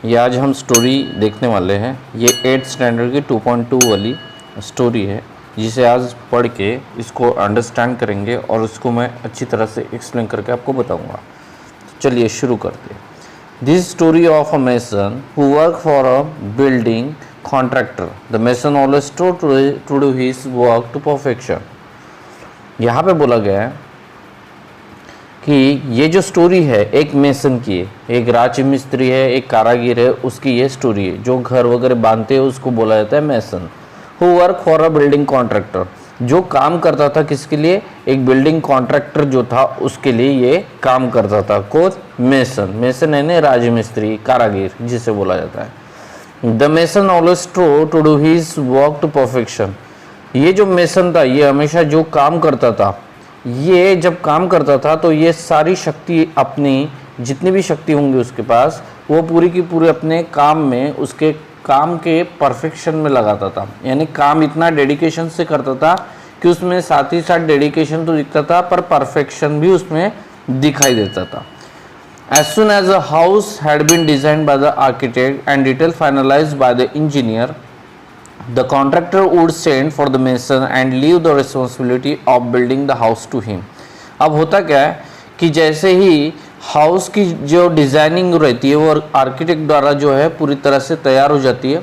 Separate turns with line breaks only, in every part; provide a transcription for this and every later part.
ये आज हम स्टोरी देखने वाले हैं। ये 8th स्टैंडर्ड की 2.2 वाली स्टोरी है, जिसे आज पढ़ के इसको अंडरस्टैंड करेंगे और उसको मैं अच्छी तरह से एक्सप्लेन करके आपको बताऊंगा। तो चलिए शुरू करते हैं। This story of a mason who work for a building contractor. The mason always tried to do his work to perfection. यहाँ पे बोला गया है कि ये जो स्टोरी है एक मेसन की है, एक राजमिस्त्री है, एक कारागिर है, उसकी ये स्टोरी है। जो घर वगैरह बांधते हैं उसको बोला जाता है mason. Who work for a building contractor, जो काम करता था किसके लिए? एक बिल्डिंग कॉन्ट्रैक्टर जो था उसके लिए ये काम करता था। कौन? मेसन। मेसन यानी राजमिस्त्री, कारागिर जिसे बोला जाता है। The mason always tried to do his work to perfection. ये जो मेसन था ये हमेशा जो काम करता था, ये जब काम करता था तो ये सारी शक्ति, अपनी जितनी भी शक्ति होंगी उसके पास, वो पूरी की पूरी अपने काम में, उसके काम के परफेक्शन में लगाता था। यानी काम इतना डेडिकेशन से करता था कि उसमें साथ ही साथ डेडिकेशन तो दिखता था पर परफेक्शन भी उसमें दिखाई देता था। As soon as a house had been designed by the architect and detail finalized by the engineer, the contractor would send for the mason and leave the responsibility of building the house to him. अब होता क्या है कि जैसे ही house की जो designing रहती है वो आर्किटेक्ट द्वारा जो है पूरी तरह से तैयार हो जाती है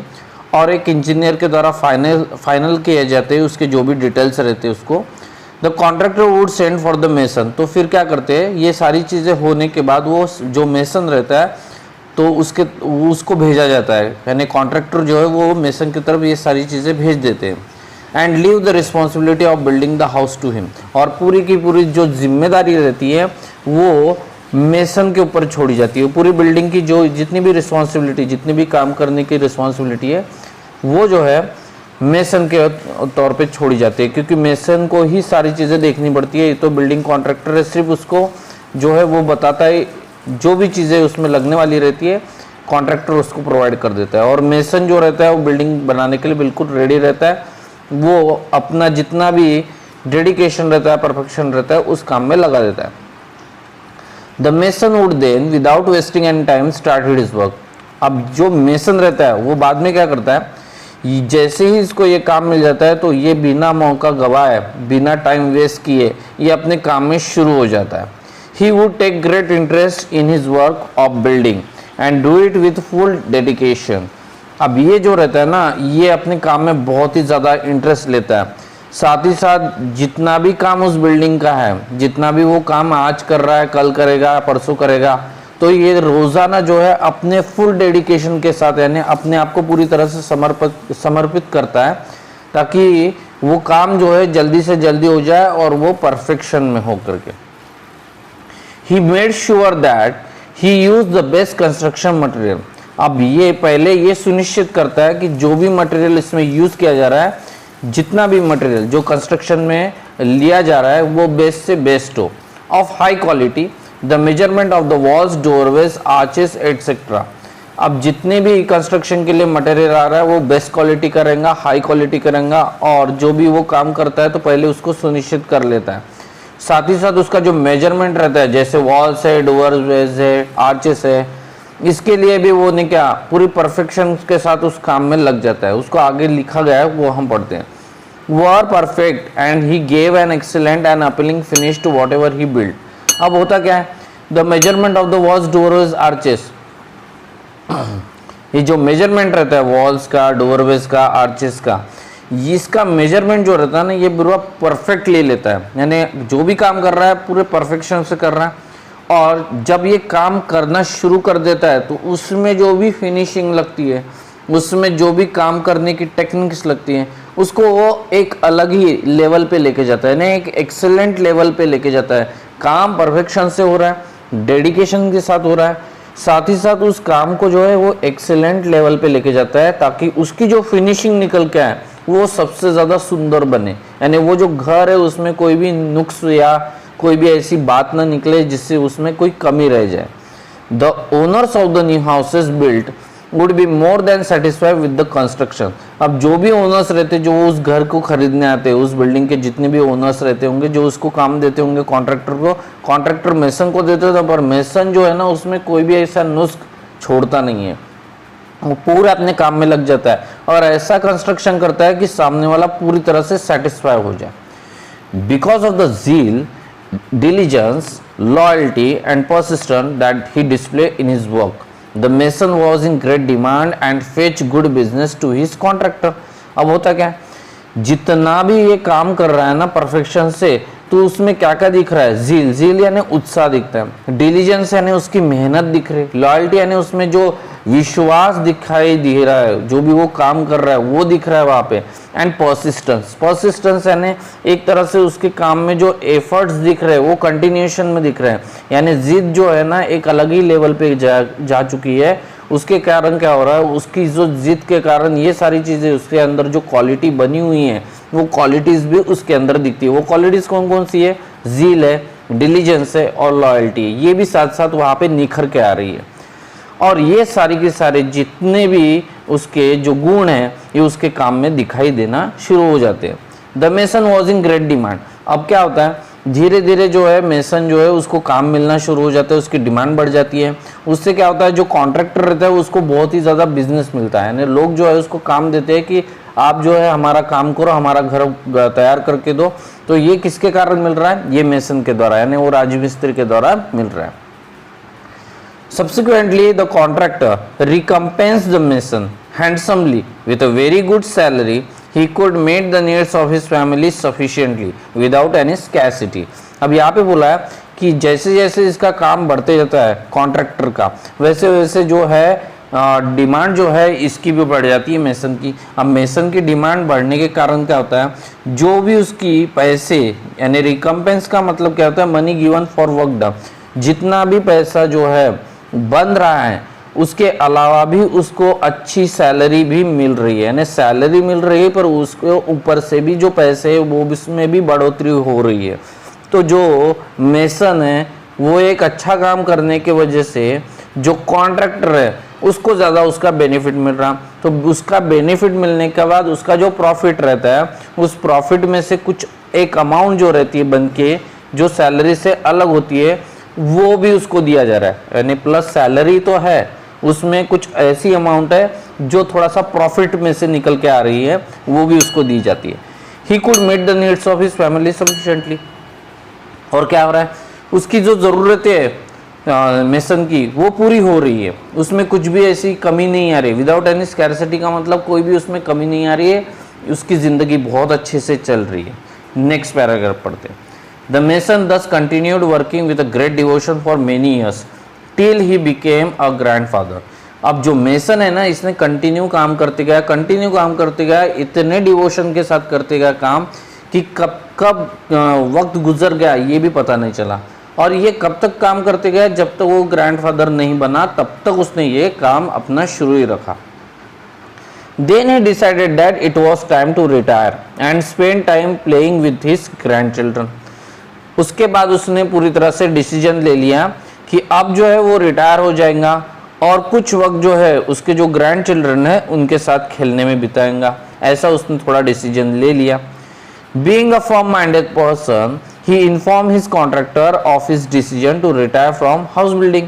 और एक इंजीनियर के द्वारा फाइनल किए जाते हैं, उसके जो भी डिटेल्स रहते हैं उसको the contractor would send for the mason. तो फिर क्या करते हैं, ये सारी चीज़ें होने के बाद वो जो मेसन रहता है तो उसको भेजा जाता है, यानी कॉन्ट्रैक्टर जो है वो मेसन की तरफ ये सारी चीज़ें भेज देते हैं। And leave the responsibility of building the house to him, और पूरी की पूरी जो जिम्मेदारी रहती है वो मेसन के ऊपर छोड़ी जाती है। पूरी बिल्डिंग की जो जितनी भी रिस्पॉन्सिबिलिटी, जितनी भी काम करने की रिस्पॉन्सिबिलिटी है वो जो है मेसन के तौर पे छोड़ी जाती है, क्योंकि मेसन को ही सारी चीज़ें देखनी पड़ती है। ये तो बिल्डिंग कॉन्ट्रैक्टर है, सिर्फ उसको जो है वो बताता है, जो भी चीज़ें उसमें लगने वाली रहती है कॉन्ट्रैक्टर उसको प्रोवाइड कर देता है। और मेसन जो रहता है वो बिल्डिंग बनाने के लिए बिल्कुल रेडी रहता है, वो अपना जितना भी डेडिकेशन रहता है, परफेक्शन रहता है, उस काम में लगा देता है। The mason would then without wasting any time started his work. अब जो मेसन रहता है वो बाद में क्या करता है, जैसे ही इसको ये काम मिल जाता है तो ये बिना मौका गवाए, बिना टाइम वेस्ट किए ये अपने काम में शुरू हो जाता है। He would take great interest in his work of building and do it with full dedication. अब ये जो रहता है ना, ये अपने काम में बहुत ही ज़्यादा इंटरेस्ट लेता है। साथ ही साथ जितना भी काम उस बिल्डिंग का है, जितना भी वो काम आज कर रहा है, कल करेगा, परसों करेगा, तो ये रोज़ाना जो है अपने फुल डेडिकेशन के साथ, यानी अपने आप को पूरी तरह से समर्पित करता है, ताकि वो काम जो है जल्दी से जल्दी हो जाए और वो परफेक्शन में हो करके। He made sure that he used the best construction material. अब ये पहले ये सुनिश्चित करता है कि जो भी मटेरियल इसमें यूज़ किया जा रहा है, जितना भी मटेरियल जो कंस्ट्रक्शन में लिया जा रहा है वो बेस्ट से बेस्ट हो, of high quality. The measurement of the walls, doorways, arches etcetera. अब जितने भी कंस्ट्रक्शन के लिए मटेरियल आ रहा है वो बेस्ट क्वालिटी का रहेगा, हाई क्वालिटी का रहेगा, और जो भी वो काम करता है तो पहले उसको सुनिश्चित कर लेता है। साथ ही साथ उसका जो मेजरमेंट रहता है, जैसे वॉल्स है, डोरवेज है, आर्चेस है, इसके लिए भी वो ने क्या पूरी परफेक्शन के साथ उस काम में लग जाता है। उसको आगे लिखा गया है वो हम पढ़ते हैं। वो are perfect and he gave an excellent and appealing finish to whatever he build. अब होता क्या है, the measurement of the walls, doorways, arches, ये जो मेजरमेंट रहता है वॉल्स का, डोरवेज का, आर्चेस का, इसका मेजरमेंट जो रहता है ना ये पूरा परफेक्ट ले लेता है, यानी जो भी काम कर रहा है पूरे परफेक्शन से कर रहा है। और जब ये काम करना शुरू कर देता है तो उसमें जो भी फिनिशिंग लगती है, उसमें जो भी काम करने की टेक्निक्स लगती हैं, उसको वो एक अलग ही लेवल पे लेके जाता है, यानी एक एक्सेलेंट लेवल पे लेके जाता है। काम परफेक्शन से हो रहा है, डेडिकेशन के साथ हो रहा है, साथ ही साथ उस काम को जो है वो एक्सेलेंट लेवल पे लेके जाता है, ताकि उसकी जो फिनिशिंग निकल के आए वो सबसे ज़्यादा सुंदर बने, यानी वो जो घर है उसमें कोई भी नुक्स या कोई भी ऐसी बात ना निकले जिससे उसमें कोई कमी रह जाए। The owners of the new houses built would be more than satisfied with the construction. अब जो भी ओनर्स रहते, जो उस घर को खरीदने आते हैं, उस बिल्डिंग के जितने भी ओनर्स रहते होंगे, जो उसको काम देते होंगे कॉन्ट्रैक्टर को, कॉन्ट्रैक्टर मेसन को देते थे, पर मेसन जो है ना उसमें कोई भी ऐसा नुस्ख छोड़ता नहीं है, वो पूरा अपने काम में लग जाता है और ऐसा कंस्ट्रक्शन करता है कि सामने वाला पूरी तरह से सेटिस्फाई हो जाए। Because of the zeal, diligence, loyalty and persistence that he displayed in his work, the mason was in great demand and fetched good business to his contractor। अब होता क्या है, जितना भी ये काम कर रहा है ना परफेक्शन से, तो उसमें क्या क्या दिख रहा है, झील यानी उत्साह दिखता है, डिलीजेंस यानी उसकी मेहनत दिख रही है, लॉयल्टी यानी उसमें जो विश्वास दिखाई दे रहा है, जो भी वो काम कर रहा है वो दिख रहा है वहां पे, एंड पर्सिस्टेंस यानी एक तरह से उसके काम में जो एफर्ट्स दिख रहे हैं वो कंटिन्यूएशन में दिख रहे हैं, यानी जिद जो है ना एक अलग ही लेवल पे जा चुकी है। उसके कारण क्या हो रहा है, उसकी जो जिद के कारण ये सारी चीजें उसके अंदर जो क्वालिटी बनी हुई है वो क्वालिटीज भी उसके अंदर दिखती है। वो क्वालिटीज कौन कौन सी है, जील है, डिलीजेंस है और लॉयल्टी है, ये भी साथ साथ वहां पे निखर के आ रही है। और ये सारी के सारे जितने भी उसके जो गुण हैं ये उसके काम में दिखाई देना शुरू हो जाते हैं। The mason was in great demand. अब क्या होता है, धीरे धीरे जो है मेसन जो है उसको काम मिलना शुरू हो जाता है, उसकी डिमांड बढ़ जाती है। उससे क्या होता है, जो कॉन्ट्रैक्टर रहता है उसको बहुत ही ज़्यादा बिजनेस मिलता है, यानी लोग जो है उसको काम देते हैं कि आप जो है हमारा काम करो, हमारा घर तैयार करके दो। तो ये किसके कारण मिल रहा है, ये मेसन के द्वारा, यानी वो राजमिस्त्री के द्वारा मिल रहा है। Subsequently, the contractor recompensed the mason handsomely with a very good salary. He could meet the needs of his family sufficiently without any scarcity. अब यहाँ पे बोला है कि जैसे जैसे इसका काम बढ़ते जाता है कॉन्ट्रैक्टर का, वैसे वैसे जो है डिमांड जो है इसकी भी बढ़ जाती है मेसन की। अब मेसन की डिमांड बढ़ने के कारण क्या होता है, जो भी उसकी पैसे यानी रिकम्पेंस का मतलब क्या होता है, money given for work done, जितना भी पैसा जो है बन रहा है उसके अलावा भी उसको अच्छी सैलरी भी मिल रही है, यानी सैलरी मिल रही है पर उसके ऊपर से भी जो पैसे है वो उसमें भी बढ़ोतरी हो रही है। तो जो मेसन है वो एक अच्छा काम करने की वजह से जो कॉन्ट्रैक्टर है उसको ज़्यादा उसका बेनिफिट मिल रहा, तो उसका बेनिफिट मिलने के बाद उसका जो प्रॉफिट रहता है उस प्रॉफिट में से कुछ एक अमाउंट जो रहती है बन के जो सैलरी से अलग होती है वो भी उसको दिया जा रहा है, यानी प्लस सैलरी तो है उसमें कुछ ऐसी अमाउंट है जो थोड़ा सा प्रॉफिट में से निकल के आ रही है वो भी उसको दी जाती है। He could meet the needs of his family sufficiently. और क्या हो रहा है, उसकी जो ज़रूरतें है मेसन की वो पूरी हो रही है, उसमें कुछ भी ऐसी कमी नहीं आ रही। विदाउट एनी स्कैरसिटी का मतलब कोई भी उसमें कमी नहीं आ रही है, उसकी ज़िंदगी बहुत अच्छे से चल रही है। नेक्स्ट पैराग्राफ पढ़ते हैं। The mason thus continued working with a great devotion for many years till he became a grandfather। अब जो मेसन है ना इसने कंटिन्यू काम करते गया, इतने डिवोशन के साथ करते गया काम कि कब कब वक्त गुजर गया ये भी पता नहीं चला। और ये कब तक काम करते गया, जब तक वो ग्रैंडफादर नहीं बना तब तक उसने ये काम अपना शुरू ही रखा। Then he decided that it was time to retire and spend time playing with his grandchildren। उसके बाद उसने पूरी तरह से डिसीजन ले लिया कि अब जो है वो रिटायर हो जाएगा और कुछ वक्त जो है उसके जो ग्रैंड चिल्ड्रन है उनके साथ खेलने में बिताएगा, ऐसा उसने थोड़ा डिसीजन ले लिया। Being a firm minded person he inform his contractor of his decision to retire from house building.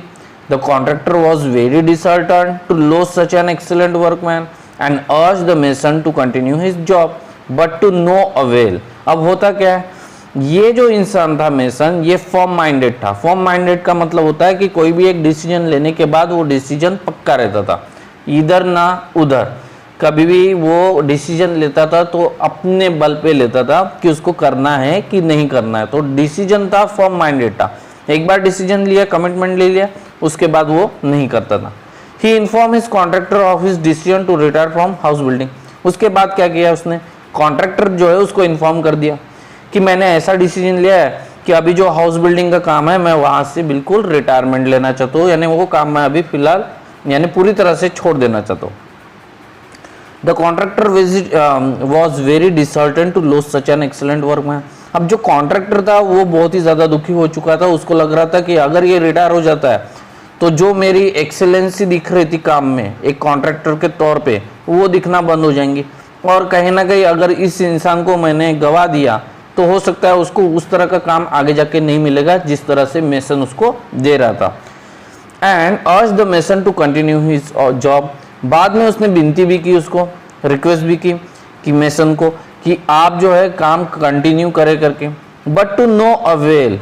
The contractor was very disheartened to lose such an excellent workman and urge the mason to continue his job but to no avail. अब होता क्या है, ये जो इंसान था mason ये form minded था। फॉर्म माइंडेड का मतलब होता है कि कोई भी एक डिसीजन लेने के बाद वो डिसीजन पक्का रहता था, इधर ना उधर। कभी भी वो डिसीजन लेता था तो अपने बल पे लेता था कि उसको करना है कि नहीं करना है, तो डिसीजन था, फॉर्म माइंडेड था। एक बार डिसीजन लिया, कमिटमेंट ले लिया, उसके बाद वो नहीं करता था। He inform his contractor of his decision to retire from house building. उसके बाद क्या किया उसने, कॉन्ट्रैक्टर जो है उसको इन्फॉर्म कर दिया कि मैंने ऐसा डिसीजन लिया है कि अभी जो हाउस बिल्डिंग का काम है मैं वहां से बिल्कुल रिटायरमेंट लेना चाहता हूँ, यानी वो काम मैं अभी फिलहाल यानी पूरी तरह से छोड़ देना चाहता हूँ। The contractor was very disheartened to lose such an excellent workman. अब जो कॉन्ट्रैक्टर था वो बहुत ही ज्यादा दुखी हो चुका था, उसको लग रहा था कि अगर ये रिटायर हो जाता है तो जो मेरी एक्सेलेंसी दिख रही थी काम में एक कॉन्ट्रैक्टर के तौर पे वो दिखना बंद हो जाएंगी, और कहीं ना कहीं अगर इस इंसान को मैंने गवा दिया तो हो सकता है उसको उस तरह का काम आगे जाके नहीं मिलेगा जिस तरह से मेसन उसको दे रहा था। And urge the mason to continue his job बाद में उसने विनती भी की, उसको रिक्वेस्ट भी की कि मेसन को कि आप जो है काम कंटिन्यू करे करके, बट टू नो अवेल,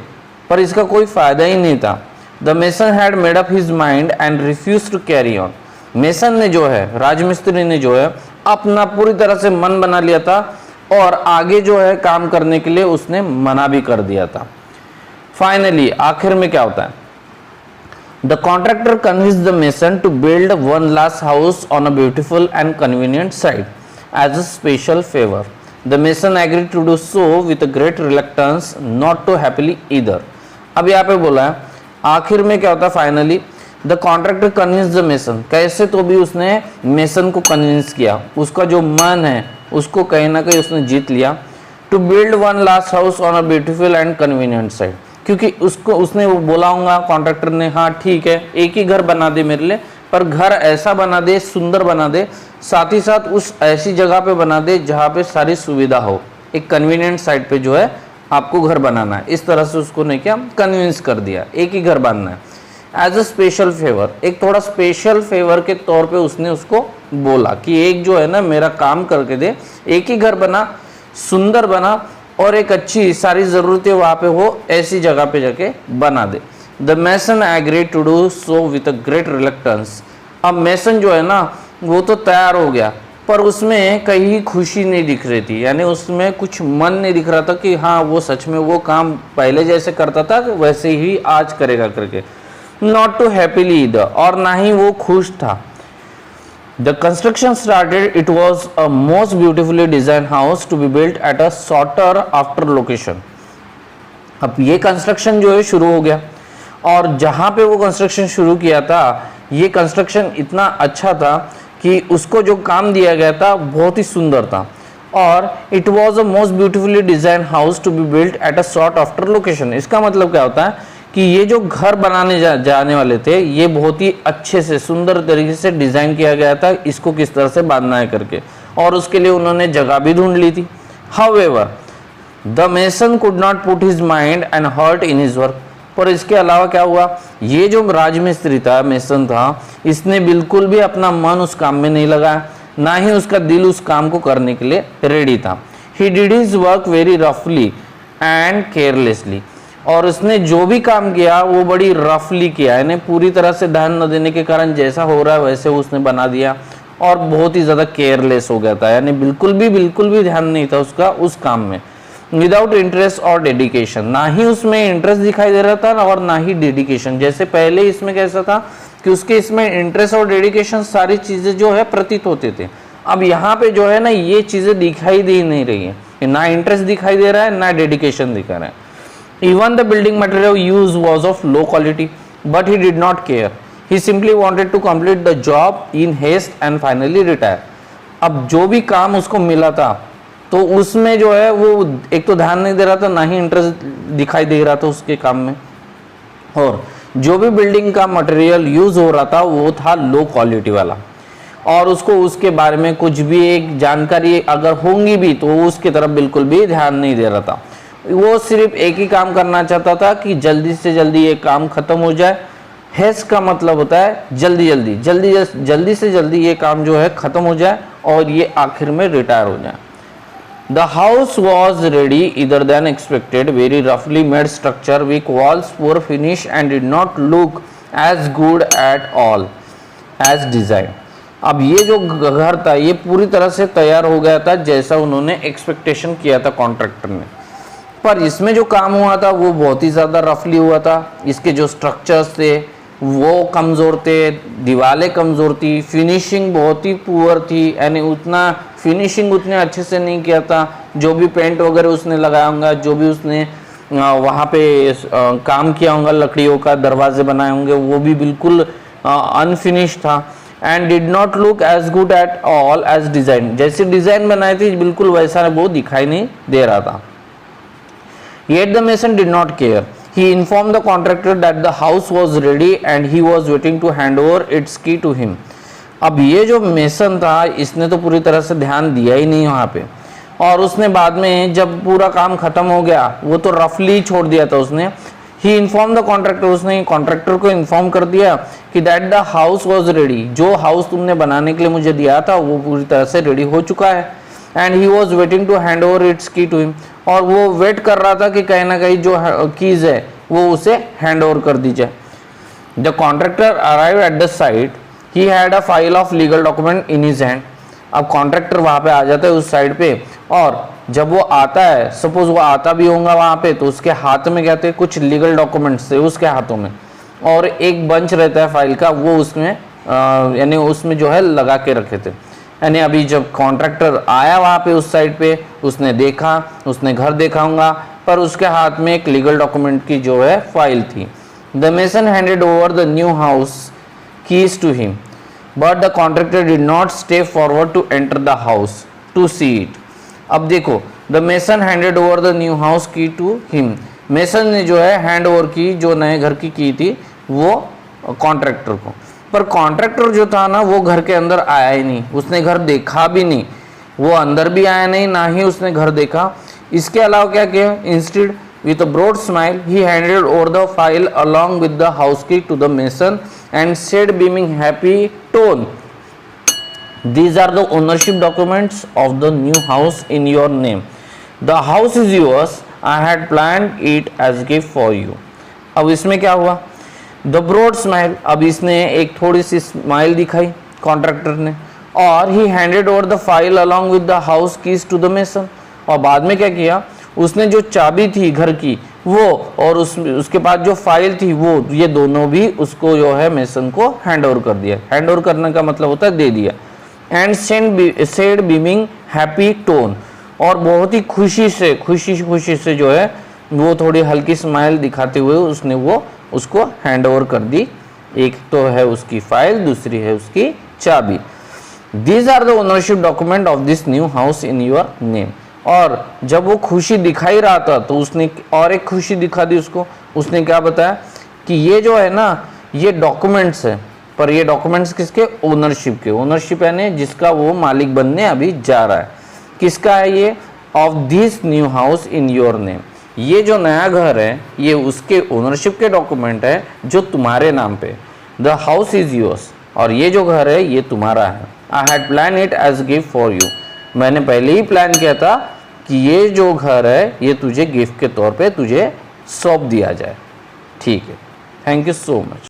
पर इसका कोई फायदा ही नहीं था। The mason had made up his mind and refuse to carry on. Mason ने जो है, राजमिस्त्री ने जो है अपना पूरी तरह से मन बना लिया था और आगे जो है काम करने के लिए उसने मना भी कर दिया था। फाइनली आखिर में क्या होता है, the contractor convinced the mason to build one last house on a beautiful and convenient site as a special favour. The mason agreed to do so with great reluctance, not too happily either. अब यहाँ पे बोला है आखिर में क्या होता है, finally the contractor convince the mason, कैसे तो भी उसने मेसन को कन्विंस किया, उसका जो मन है उसको कहीं ना कहीं उसने जीत लिया। To build one last house on a beautiful and convenient site, क्योंकि उसने वो बोला होगा कॉन्ट्रैक्टर ने, हाँ ठीक है एक ही घर बना दे मेरे लिए, पर घर ऐसा बना दे, सुंदर बना दे, साथ ही साथ उस ऐसी जगह पे बना दे जहाँ पे सारी सुविधा हो, एक कन्वीनियंट साइट पे जो है आपको घर बनाना है। इस तरह से उसको नहीं किया, कन्विंस कर दिया एक ही घर बनना है एज अ स्पेशल फेवर, एक थोड़ा स्पेशल फेवर के तौर पे उसने उसको बोला कि एक जो है ना मेरा काम करके दे, एक ही घर बना, सुंदर बना और एक अच्छी सारी ज़रूरतें वहाँ पे हो, ऐसी जगह पे जाके बना दे। The mason agreed to do so with a great reluctance. अब मेसन जो है ना वो तो तैयार हो गया, पर उसमें कहीं खुशी नहीं दिख रही थी, यानी उसमें कुछ मन नहीं दिख रहा था कि हाँ वो सच में वो काम पहले जैसे करता था वैसे ही आज करेगा करके। नॉट टू हैप्पीली ईदर, और ना ही वो खुश था। The construction started, it was a most beautifully design house to be built at a sought after location. अब ये कंस्ट्रक्शन जो है शुरू हो गया, और जहाँ पे वो कंस्ट्रक्शन शुरू किया था ये कंस्ट्रक्शन इतना अच्छा था कि उसको जो काम दिया गया था बहुत ही सुंदर था। और it was a most beautifully design house to be built at a sought after location. इसका मतलब क्या होता है कि ये जो घर बनाने जाने वाले थे ये बहुत ही अच्छे से सुंदर तरीके से डिज़ाइन किया गया था, इसको किस तरह से बांधना है करके, और उसके लिए उन्होंने जगह भी ढूंढ ली थी। However the mason could not put his mind and heart in his work. पर इसके अलावा क्या हुआ, ये जो राजमिस्त्री था, मेसन था, इसने बिल्कुल भी अपना मन उस काम में नहीं लगाया, ना ही उसका दिल उस काम को करने के लिए रेडी था। He did his work very रफली एंड केयरलेसली। और उसने जो भी काम किया वो बड़ी रफली किया, यानी पूरी तरह से ध्यान न देने के कारण जैसा हो रहा है वैसे उसने बना दिया, और बहुत ही ज़्यादा केयरलेस हो गया था, यानी बिल्कुल भी ध्यान नहीं था उसका उस काम में। विदाउट इंटरेस्ट और डेडिकेशन, ना ही उसमें इंटरेस्ट दिखाई दे रहा था और ना ही डेडिकेशन। जैसे पहले इसमें कैसा था कि उसके इसमें इंटरेस्ट और डेडिकेशन सारी चीज़ें जो है प्रतीत होते थे, अब यहाँ पे जो है ना ये चीज़ें दिखाई दे नहीं रही है, ना इंटरेस्ट दिखाई दे रहा है ना डेडिकेशन दिखा रहा है। Even the building material used was of low quality, but he did not care. He simply wanted to complete the job in haste and finally retire. अब जो भी काम उसको मिला था तो उसमें जो है वो एक तो ध्यान नहीं दे रहा था, ना ही इंटरेस्ट दिखाई दे रहा था उसके काम में, और जो भी बिल्डिंग का मटेरियल यूज हो रहा था वो था लो क्वालिटी वाला, और उसको उसके बारे में कुछ भी एक जानकारी अगर होंगी भी तो वो उसकी तरफ बिल्कुल भी ध्यान नहीं दे रहा था। वो सिर्फ एक ही काम करना चाहता था कि जल्दी से जल्दी ये काम खत्म हो जाए। हेस्ट का मतलब होता है जल्दी से जल्दी ये काम जो है खत्म हो जाए और ये आखिर में रिटायर हो जाए। The house was ready either than expected, very रफली made structure, weak walls, poor finish and did not look as good at all as design. अब ये जो घर था ये पूरी तरह से तैयार हो गया था जैसा उन्होंने एक्सपेक्टेशन किया था कॉन्ट्रैक्टर ने, पर इसमें जो काम हुआ था वो बहुत ही ज़्यादा रफली हुआ था। इसके जो स्ट्रक्चर्स थे वो कमज़ोर थे, दीवारें कमज़ोर थी, फिनिशिंग बहुत ही पुअर थी, यानी उतना फिनिशिंग उतने अच्छे से नहीं किया था। जो भी पेंट वगैरह उसने लगाया होगा, जो भी उसने वहाँ पे काम किया होगा, लकड़ियों का दरवाजे बनाए होंगे, वो भी बिल्कुल अनफिनिश था। And did not look as good at all as design, जैसे डिज़ाइन बनाई थी बिल्कुल वैसा वो दिखाई नहीं दे रहा था। Yet the mason did not care. He informed the contractor that the house was ready and he was waiting to hand over its key to him. अब ये जो मेसन था इसने तो पूरी तरह से ध्यान दिया ही नहीं वहाँ पे, और उसने बाद में जब पूरा काम खत्म हो गया वो तो रफली छोड़ दिया था उसने। ही इन्फॉर्म द कॉन्ट्रैक्टर, उसने कॉन्ट्रैक्टर को इन्फॉर्म कर दिया कि that the house was ready, जो हाउस तुमने बनाने के लिए मुझे दिया था वो पूरी तरह से रेडी हो चुका है। And he was waiting to hand over its key to him, और वो वेट कर रहा था कि कहीं ना कहीं जो कीज है वो उसे हैंड ओवर कर दी जाए। The contractor arrive at the site, he had a file of legal document in his hand. अब कॉन्ट्रैक्टर वहां पे आ जाता है उस साइड पे, और जब वो आता है, सपोज वो आता भी होगा वहां पे, तो उसके हाथ में क्या थे, कुछ लीगल डॉक्यूमेंट्स थे उसके हाथों में, और एक बंच रहता है फाइल का, वो उसमें यानी उसमें जो है लगा के रखे थे। यानी अभी जब कॉन्ट्रैक्टर आया वहां पे उस साइड पे, उसने देखा, उसने घर देखा होगा, पर उसके हाथ में एक लीगल डॉक्यूमेंट की जो है फाइल थी। The mason handed over the new house keys to him, but the contractor did not step forward to enter the house to see it. अब देखो, the mason handed over the new house key to him, mason ने जो है hand over की, जो नए घर की थी वो कॉन्ट्रैक्टर को, पर कॉन्ट्रैक्टर जो था ना वो घर के अंदर आया ही नहीं, उसने घर देखा भी नहीं, वो अंदर भी आया नहीं, ना ही उसने घर देखा। इसके अलावा क्या किया, instead with a broad smile he handed over the file along with the house key to the mason and said beaming happy tone, these are the ownership documents of the new house in your name, the house is yours, I had planned it as gift for you। अब इसमें क्या हुआ, the broad smile, अब इसने एक थोड़ी सी smile दिखाई contractor ने, और he handed over the file along with the house keys to the mason, और बाद में क्या किया, उसने जो चाबी थी घर की वो, और उसके बाद जो फाइल थी वो, ये दोनों भी उसको जो है मेसन को हैंड ओवर कर दिया। हैंड ओवर करने का मतलब होता है दे दिया। And said beaming happy tone, और बहुत ही खुशी से जो है वो थोड़ी हल्की स्माइल दिखाते हुए उसने वो उसको हैंड ओवर कर दी। एक तो है उसकी फाइल, दूसरी है उसकी चाबी। These are the ownership document of this new house in your name. और जब वो खुशी दिखाई रहा था तो उसने और एक खुशी दिखा दी उसको। उसने क्या बताया कि ये जो है ना ये डॉक्यूमेंट्स है, पर ये डॉक्यूमेंट्स किसके, ओनरशिप के। ओनरशिप यानी जिसका वो मालिक बनने अभी जा रहा है। किसका है ये, of this new house in your name. ये जो नया घर है ये उसके ओनरशिप के डॉक्यूमेंट है जो तुम्हारे नाम पे। द हाउस इज योर्स, और ये जो घर है ये तुम्हारा है। I had plan it as gift for you, मैंने पहले ही प्लान किया था कि ये जो घर है ये तुझे गिफ्ट के तौर पे तुझे सौंप दिया जाए। ठीक है, थैंक यू सो मच।